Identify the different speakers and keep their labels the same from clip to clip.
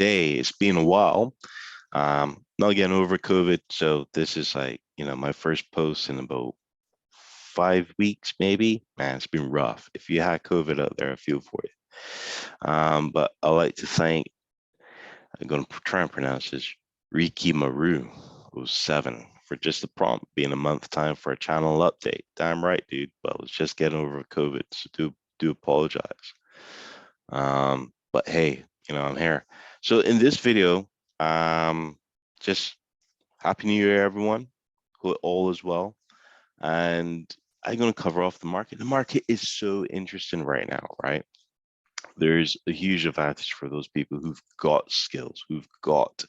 Speaker 1: day. It's been a while. Not getting over COVID, so this is like, my first post in about 5 weeks, maybe. Man, it's been rough. If you had COVID out there, I feel for you. But I like to thank, I'm going to try and pronounce this, Riki Maru, who's 7, for just the prompt being a month time for a channel update. Damn right, dude. But I was just getting over COVID, so do apologize. But hey, I'm here. So in this video, just Happy New Year, everyone. Hope all is well. And I'm going to cover off the market. The market is so interesting right now, right? There's a huge advantage for those people who've got skills, who've got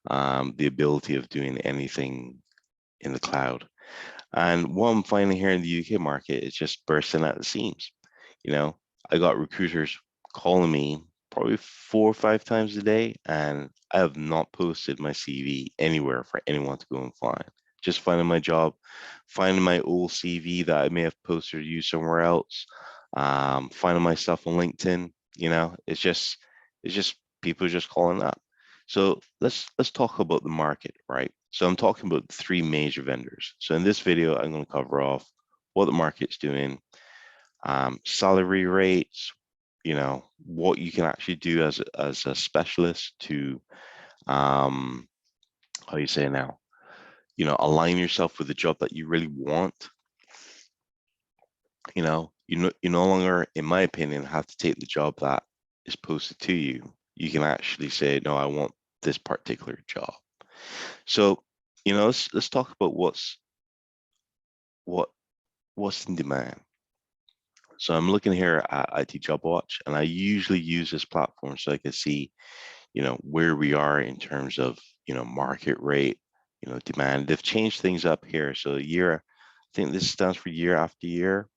Speaker 1: the ability of doing anything in the cloud. And what I'm finding here in the UK market is just bursting at the seams. I got recruiters calling me probably 4 or 5 times a day, and I have not posted my CV anywhere for anyone to go and find. Just finding my job, finding my old CV that I may have posted or used somewhere else, finding my stuff on LinkedIn. It's just people just calling up. So let's talk about the market, right? So I'm talking about 3 major vendors. So in this video, I'm going to cover off what the market's doing, salary rates, what you can actually do as a specialist to, how do you say it now, align yourself with the job that you really want. You no longer, in my opinion, have to take the job that is posted to you. You can actually say, no, I want this particular job. So, let's talk about what's in demand. So I'm looking here at IT Job Watch, and I usually use this platform so I can see, where we are in terms of, market rate, demand. They've changed things up here. So year, I think this stands for year after year,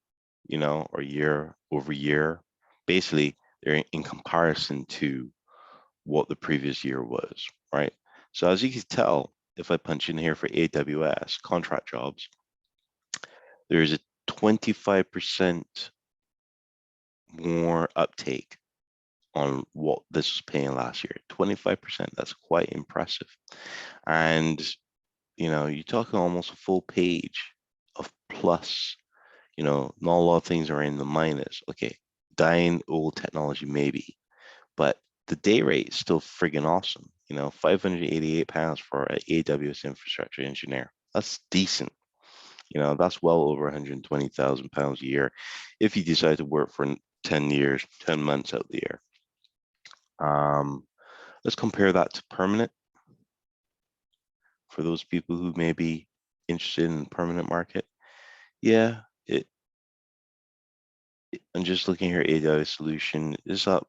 Speaker 1: or year over year. Basically, they're in comparison to what the previous year was, right? So as you can tell, if I punch in here for AWS contract jobs, there's a 25% more uptake on what this was paying last year. 25%, that's quite impressive. And you're talking almost a full page of plus. Not a lot of things are in the minus. Okay, dying old technology maybe, but the day rate is still friggin' awesome. £588 for an AWS infrastructure engineer. That's decent. That's well over £120,000 a year if you decide to work for 10 years, 10 months out of the year. Let's compare that to permanent for those people who may be interested in the permanent market. Yeah, I'm just looking here, AWS solution is up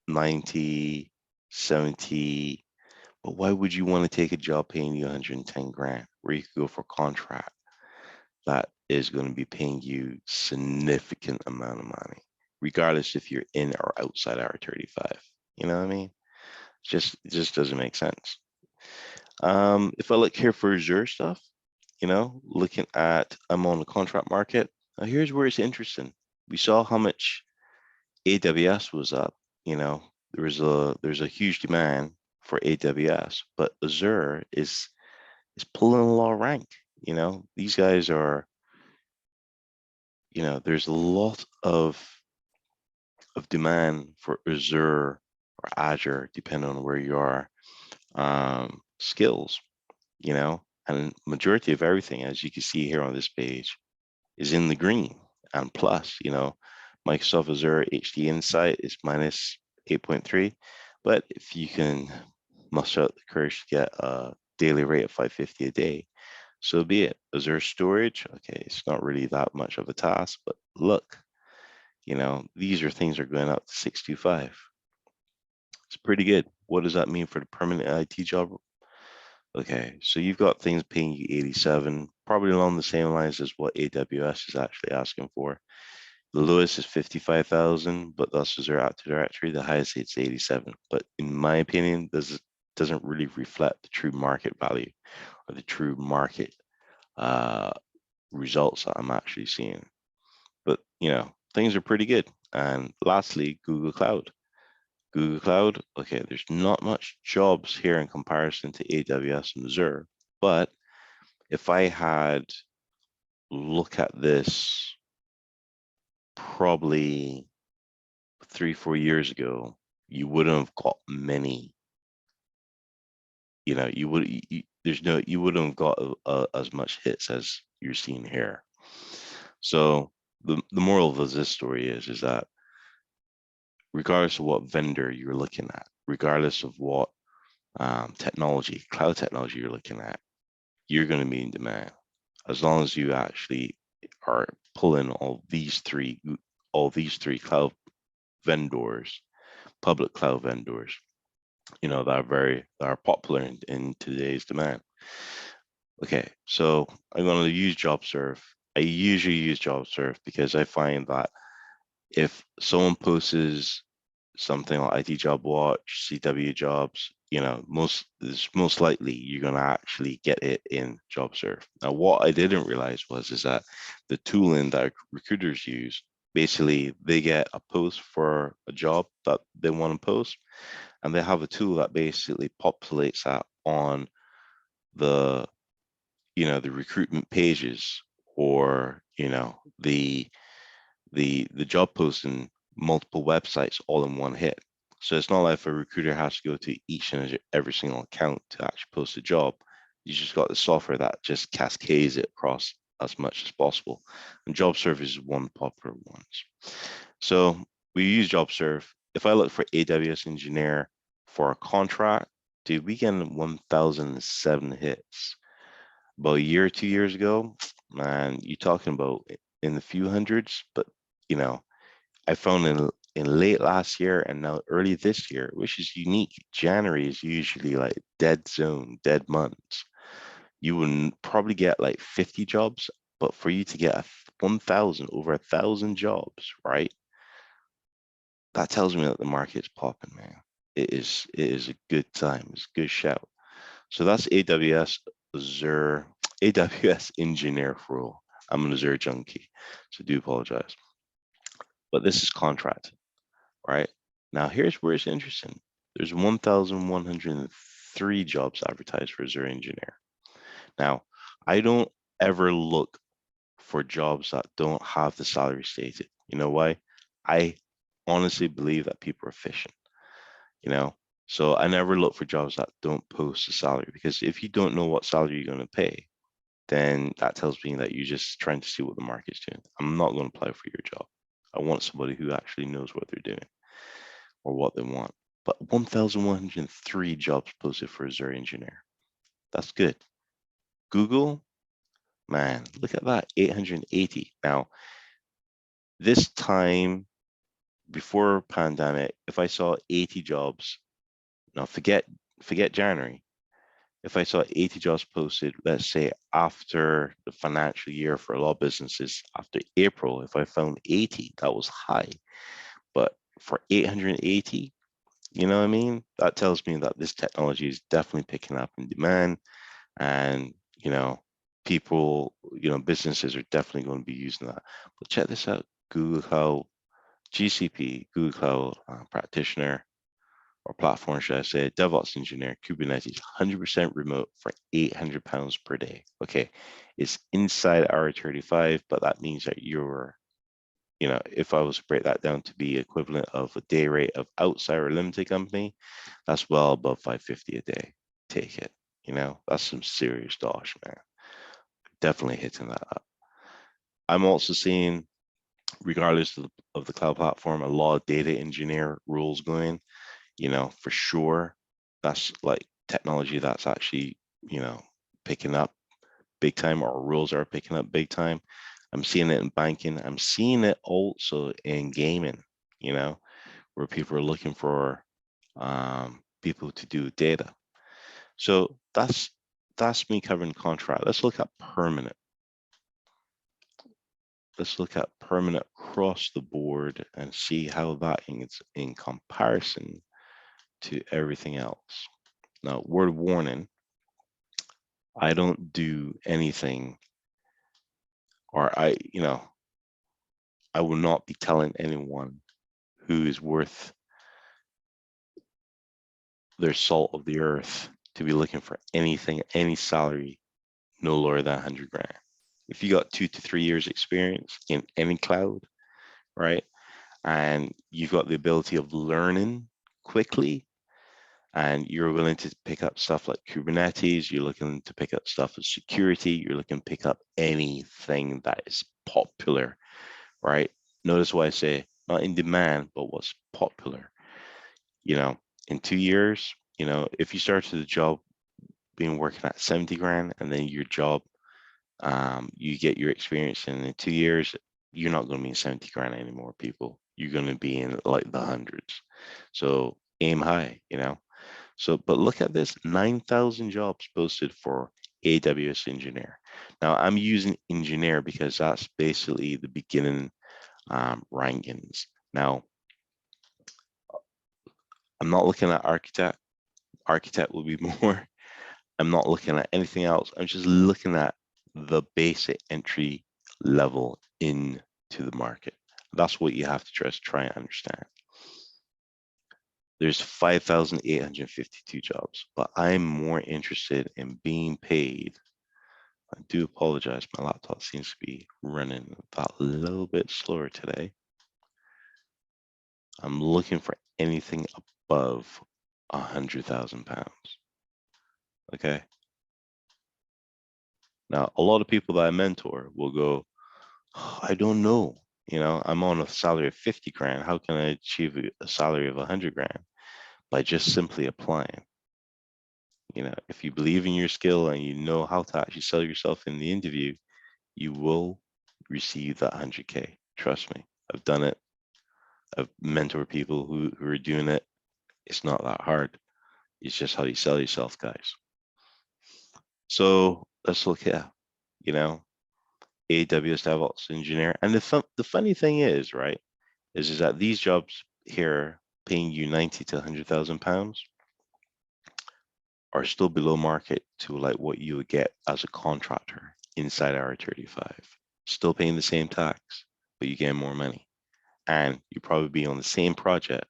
Speaker 1: 90, 70, but why would you want to take a job paying you 110 grand where you could go for contract that is going to be paying you significant amount of money, regardless if you're in or outside R35? You know what I mean? It just doesn't make sense. If I look here for Azure stuff, looking at, I'm on the contract market. Now here's where it's interesting. We saw how much AWS was up. There's a huge demand for AWS, but Azure is pulling a lot of rank. These guys are, there's a lot of demand for Azure or Azure, depending on where you are, skills, and majority of everything, as you can see here on this page, is in the green. And plus, Microsoft Azure HD Insight is minus 8.3. But if you can muster out the courage to get a daily rate of 550 a day, so be it. Azure storage, okay, it's not really that much of a task, but look, these are things that are going up to 625. It's pretty good. What does that mean for the permanent IT job? Okay, so you've got things paying you 87, probably along the same lines as what AWS is actually asking for. The lowest is 55,000, but that's Azure Active Directory. The highest it's 87. But in my opinion, this doesn't really reflect the true market value or the true market results that I'm actually seeing. But things are pretty good. And lastly, Google Cloud. Google Cloud, okay, there's not much jobs here in comparison to AWS and Azure, but if I had look at this probably 3, 4 years ago, you wouldn't have got many. You wouldn't have got as much hits as you're seeing here. So the moral of this story is that regardless of what vendor you're looking at, regardless of what technology, cloud technology you're looking at, you're going to be in demand as long as you actually are pulling all these three cloud vendors, public cloud vendors, that are popular in today's demand. Okay, so I'm going to use JobServe. I usually use JobServe because I find that if someone posts something like IT Job Watch, CW Jobs, most likely you're gonna actually get it in JobServe. Now, what I didn't realize is that the tooling that recruiters use, basically they get a post for a job that they want to post, and they have a tool that basically populates that on the the recruitment pages, or the job post in multiple websites all in one hit. So it's not like if a recruiter has to go to each and every single account to actually post a job. You just got the software that just cascades it across as much as possible. And JobServe is one popular one. So we use JobServe. If I look for AWS engineer for a contract, dude, we get 1,007 hits. About a year or 2 years ago, man, you're talking about in the few hundreds, but you know, I found in late last year and now early this year, which is unique. January is usually like dead zone, dead months. You would probably get like 50 jobs, but for you to get 1,000, over 1,000 jobs, right? That tells me that the market's popping, man. It is a good time. It's a good shout. So that's AWS Azure, AWS engineer role. I'm an Azure junkie, so do apologize. But this is contract, right? Now here's where it's interesting. There's 1,103 jobs advertised for Azure engineer. Now, I don't ever look for jobs that don't have the salary stated. You know why? I honestly believe that people are fishing, you know? So I never look for jobs that don't post the salary, because if you don't know what salary you're going to pay, then that tells me that you're just trying to see what the market's doing. I'm not going to apply for your job. I want somebody who actually knows what they're doing or what they want. But 1,103 jobs posted for Azure engineer. That's good. Google, man, look at that, 880. Now, this time before pandemic, if I saw 80 jobs, now forget January. If I saw 80 jobs posted, let's say after the financial year for a lot of businesses, after April, if I found 80, that was high. But for 880, you know what I mean? That tells me that this technology is definitely picking up in demand, and people, businesses are definitely going to be using that. But check this out: Google Cloud, GCP, Google Cloud practitioner or platform, should I say, DevOps engineer, Kubernetes, 100% remote for £800 per day. Okay, it's inside R35, but that means that if I was to break that down to be equivalent of a day rate of outside or limited company, that's well above 550 a day. Take it. That's some serious dosh, man. Definitely hitting that up. I'm also seeing, regardless of the cloud platform, a lot of data engineer roles going, for sure. That's like technology that's actually, picking up big time, or rules are picking up big time. I'm seeing it in banking. I'm seeing it also in gaming, where people are looking for people to do data. So that's me covering contract. Let's look at permanent. Let's look at permanent across the board and see how that is in comparison to everything else. Now, word of warning, I don't do anything, or I will not be telling anyone who is worth they're salt of the earth to be looking for anything, any salary, no lower than 100 grand. If you got 2 to 3 years experience in any cloud, right? And you've got the ability of learning quickly, and you're willing to pick up stuff like Kubernetes, you're looking to pick up stuff as security, you're looking to pick up anything that is popular, right? Notice why I say not in demand, but what's popular. You know, in 2 years, if you started the job being working at 70 grand and then your job, you get your experience, and in 2 years, you're not going to be in 70 grand anymore, people. You're going to be in like the hundreds. So aim high. So, but look at this, 9,000 jobs posted for AWS engineer. Now I'm using engineer because that's basically the beginning rankings. Now, I'm not looking at architect. Architect will be more. I'm not looking at anything else. I'm just looking at the basic entry level into the market. That's what you have to just try and understand. There's 5,852 jobs, but I'm more interested in being paid. I do apologize. My laptop seems to be running that little bit slower today. I'm looking for anything above £100,000. Okay. Now, a lot of people that I mentor will go, oh, I don't know. I'm on a salary of 50 grand. How can I achieve a salary of 100 grand? By just simply applying. If you believe in your skill and you know how to actually sell yourself in the interview, you will receive that 100K. Trust me, I've done it. I've mentored people who are doing it. It's not that hard. It's just how you sell yourself, guys. So let's look at, AWS DevOps engineer. And the funny thing is, right, is that these jobs here paying you 90 to 100,000 pounds are still below market to like what you would get as a contractor inside R35. Still paying the same tax, but you get more money. And you probably be on the same project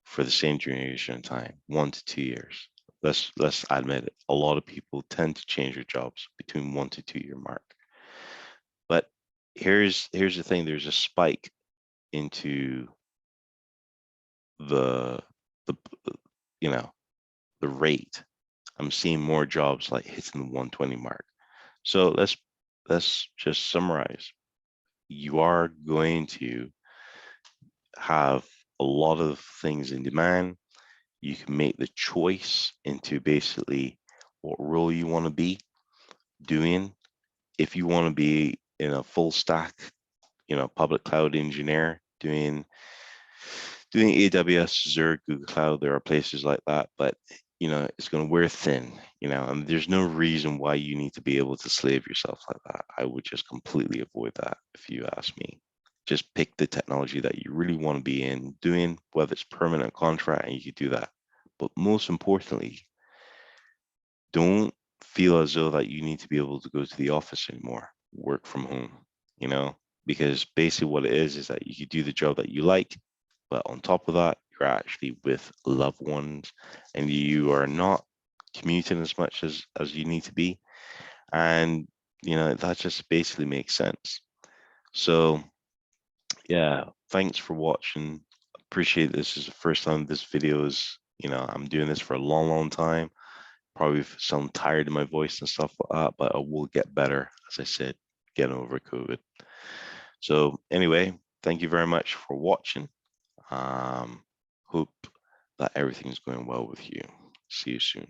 Speaker 1: for the same duration of time, 1 to 2 years. Let's admit it. A lot of people tend to change their jobs between 1 to 2 year mark. But here's the thing: there's a spike into the the rate. I'm seeing more jobs like hitting the 120 mark. So let's just summarize. You are going to have a lot of things in demand. You can make the choice into basically what role you want to be doing. If you want to be in a full stack, public cloud engineer doing AWS, Azure, Google Cloud, there are places like that, but it's going to wear thin, and there's no reason why you need to be able to slave yourself like that. I would just completely avoid that if you ask me. Just pick the technology that you really want to be in doing, whether it's permanent contract, and you could do that. But most importantly, don't feel as though that you need to be able to go to the office anymore, work from home, because basically what it is that you could do the job that you like, but on top of that, you're actually with loved ones and you are not commuting as much as you need to be. And, that just basically makes sense. So yeah, thanks for watching. Appreciate this is the first time this video is, I'm doing this for a long, long time. Probably sound tired in my voice and stuff like that, but I will get better, as I said, getting over COVID. So anyway, thank you very much for watching. Hope that everything's going well with you. See you soon.